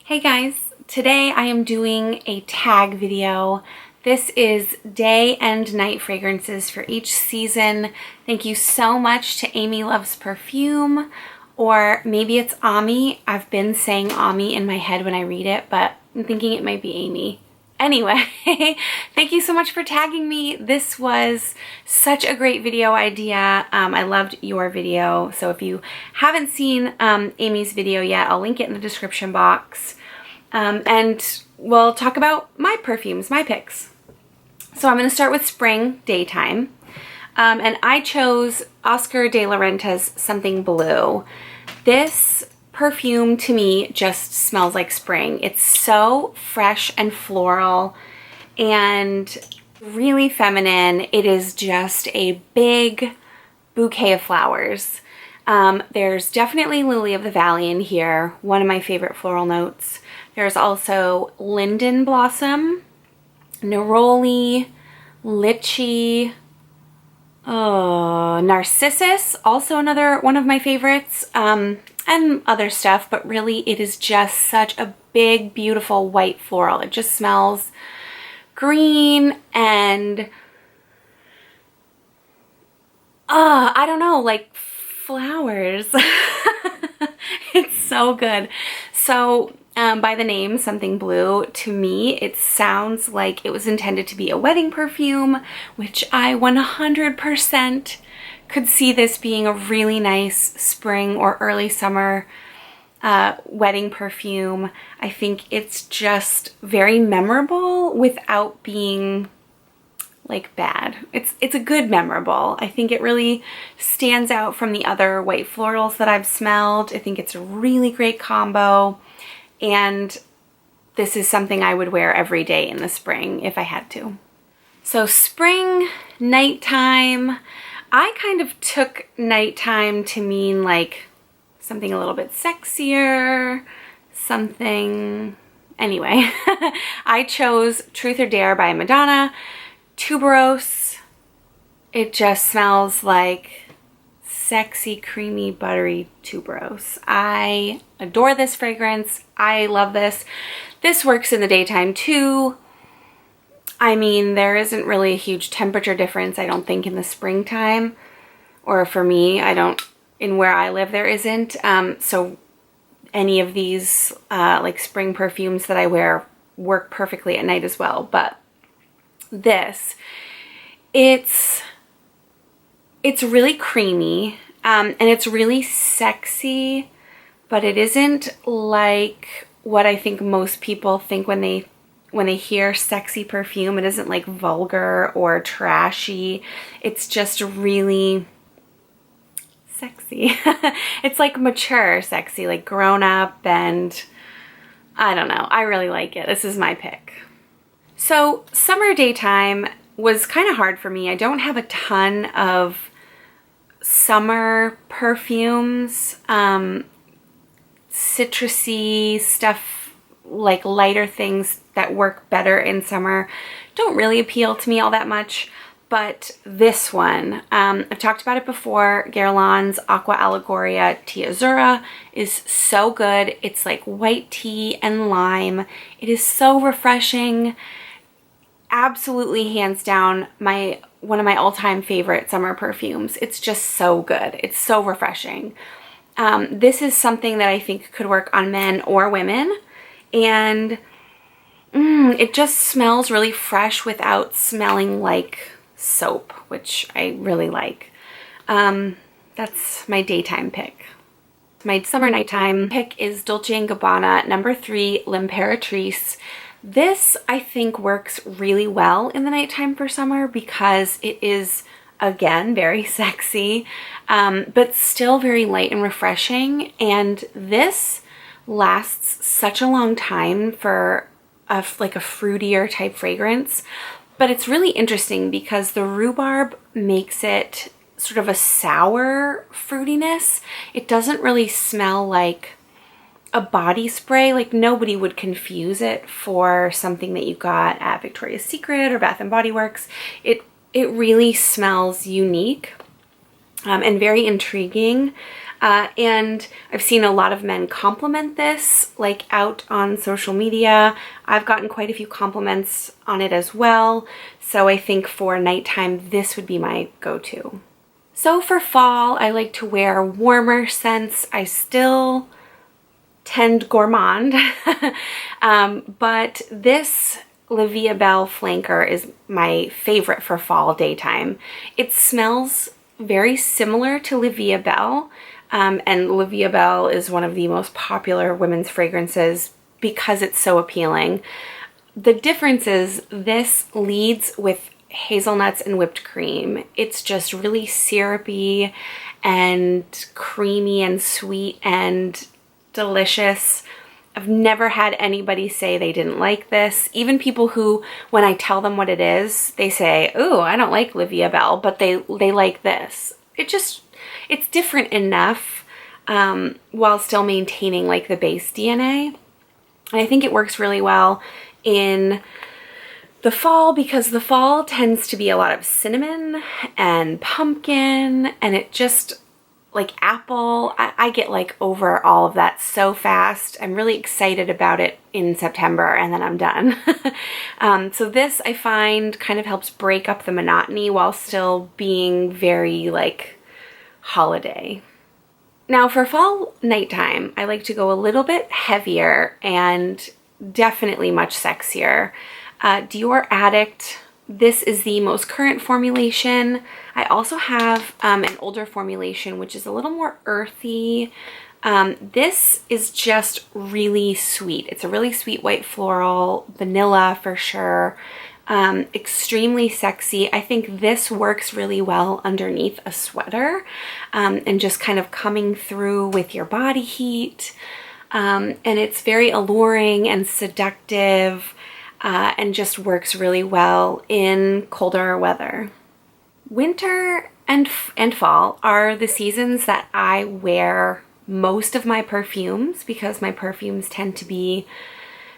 Hey guys, today I am doing a tag video. This is day and night fragrances for each season. Thank you so much to Amy Loves Perfume, or maybe it's Ami. I've been saying Ami in my head when I read it, but I'm thinking it might be Amy. Anyway, thank you so much for tagging me. This was such a great video idea. I loved your video. So if you haven't seen Amy's video yet, I'll link it in the description box. And we'll talk about my perfumes, my picks. So I'm going to start with spring daytime. And I chose Oscar de la Renta's Something Blue. This perfume to me just smells like spring. It's so fresh and floral and really feminine. It is just a big bouquet of flowers. There's definitely Lily of the Valley in here, one of my favorite floral notes. There's also linden blossom, neroli, lychee, narcissus, also another one of my favorites, and other stuff, but really it is just such a big, beautiful white floral. It just smells green and, I don't know, like flowers. It's so good. So by the name Something Blue, to me it sounds like it was intended to be a wedding perfume, which I 100% could see this being a really nice spring or early summer wedding perfume. I think it's just very memorable without being like bad. It's a good memorable. I think it really stands out from the other white florals that I've smelled. I think it's a really great combo, and this is something I would wear every day in the spring if I had to. So spring, nighttime. I kind of took nighttime to mean like something a little bit sexier, something... Anyway, I chose Truth or Dare by Madonna. Tuberose. It just smells like sexy, creamy, buttery tuberose. I adore this fragrance. I love this. This works in the daytime too. I mean, there isn't really a huge temperature difference, I don't think, in the springtime. Or for me, in where I live, there isn't. So any of these like spring perfumes that I wear work perfectly at night as well. But this, it's really creamy, and it's really sexy, but it isn't like what I think most people think when they hear sexy perfume. It isn't like vulgar or trashy. It's just really sexy. It's like mature sexy, like grown up, and I don't know. I really like it. This is my pick. So summer daytime was kind of hard for me. I don't have a ton of summer perfumes, citrusy stuff, like lighter things that work better in summer don't really appeal to me all that much. But this one, I've talked about it before, Guerlain's Aqua Allegoria Teazzura is so good. It's like white tea and lime. It is so refreshing. Absolutely, hands down, one of my all-time favorite summer perfumes. It's just so good. It's so refreshing. This is something that I think could work on men or women, and it just smells really fresh without smelling like soap, which I really like. That's my daytime pick. My summer nighttime pick is Dolce & Gabbana No. 3 L'Imperatrice. This, I think, works really well in the nighttime for summer because it is, again, very sexy, but still very light and refreshing. And this lasts such a long time for like a fruitier type fragrance. But it's really interesting because the rhubarb makes it sort of a sour fruitiness. It doesn't really smell like a body spray. Like, nobody would confuse it for something that you got at Victoria's Secret or Bath and Body Works. It really smells unique and very intriguing. And I've seen a lot of men compliment this, like out on social media. I've gotten quite a few compliments on it as well. So I think for nighttime, this would be my go-to. So for fall, I like to wear warmer scents. I still tend gourmand, but this La Vie Belle flanker is my favorite for fall daytime. It smells very similar to La Vie Belle, and La Vie Belle is one of the most popular women's fragrances because it's so appealing. The difference is this leads with hazelnuts and whipped cream. It's just really syrupy and creamy and sweet and delicious. I've never had anybody say they didn't like this. Even people who, when I tell them what it is, they say, "Ooh, I don't like La Vie Belle," but they like this. It's different enough while still maintaining like the base DNA. And I think it works really well in the fall because the fall tends to be a lot of cinnamon and pumpkin, and it just, like apple, I get like over all of that so fast. I'm really excited about it in September and then I'm done. So this I find kind of helps break up the monotony while still being very like holiday. Now for fall nighttime, I like to go a little bit heavier and definitely much sexier. Dior Addict. This is the most current formulation. I also have an older formulation, which is a little more earthy. This is just really sweet. It's a really sweet white floral, vanilla for sure. Extremely sexy. I think this works really well underneath a sweater and just kind of coming through with your body heat. And it's very alluring and seductive. And just works really well in colder weather. Winter and fall are the seasons that I wear most of my perfumes because my perfumes tend to be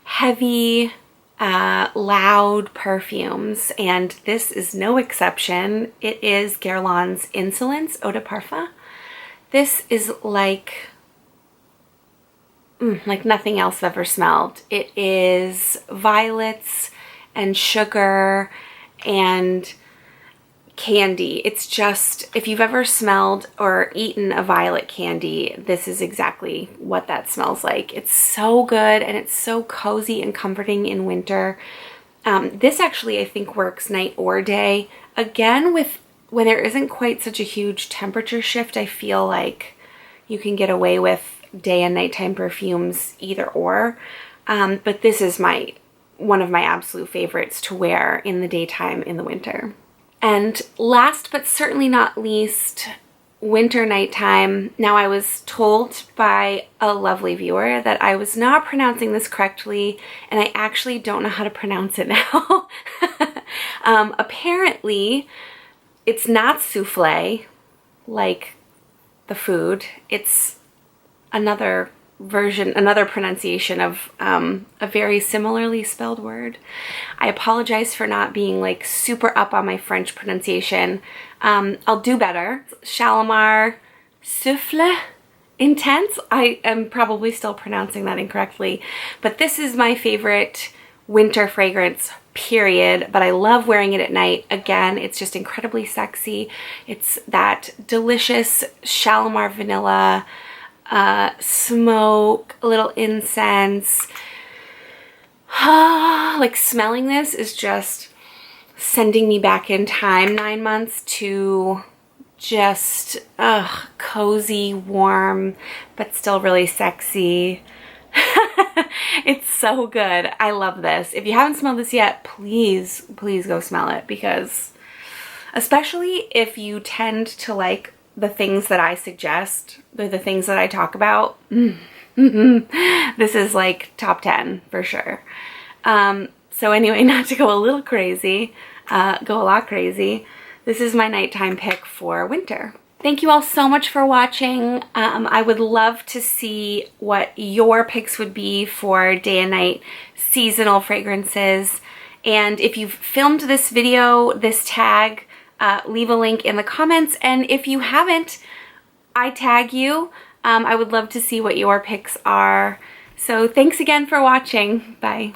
heavy, loud perfumes, and this is no exception. It is Guerlain's Insolence Eau de Parfum. This is like nothing else I've ever smelled. It is violets and sugar and candy. It's just, if you've ever smelled or eaten a violet candy, this is exactly what that smells like. It's so good and it's so cozy and comforting in winter. This actually I think works night or day. Again, when there isn't quite such a huge temperature shift, I feel like you can get away with day and nighttime perfumes either or, but this is one of my absolute favorites to wear in the daytime in the winter. And last but certainly not least, winter nighttime. Now I was told by a lovely viewer that I was not pronouncing this correctly, and I actually don't know how to pronounce it now. Apparently it's not souffle like the food. It's another version, another pronunciation of a very similarly spelled word. I apologize for not being like super up on my French pronunciation. I'll do better. Shalimar Souffle Intense. I am probably still pronouncing that incorrectly, but this is my favorite winter fragrance, period. But I love wearing it at night. Again, it's just incredibly sexy. It's that delicious Shalimar vanilla, smoke, a little incense. Like smelling this is just sending me back in time 9 months to just cozy, warm, but still really sexy. It's so good. I love this. If you haven't smelled this yet, please go smell it, because especially if you tend to like the things that I suggest, the things that I talk about, this is like top 10 for sure. So anyway, not to go a little crazy, go a lot crazy, this is my nighttime pick for winter. Thank you all so much for watching. I would love to see what your picks would be for day and night seasonal fragrances. And if you've filmed this video, this tag, leave a link in the comments. And if you haven't, I tag you. I would love to see what your picks are. So thanks again for watching. Bye.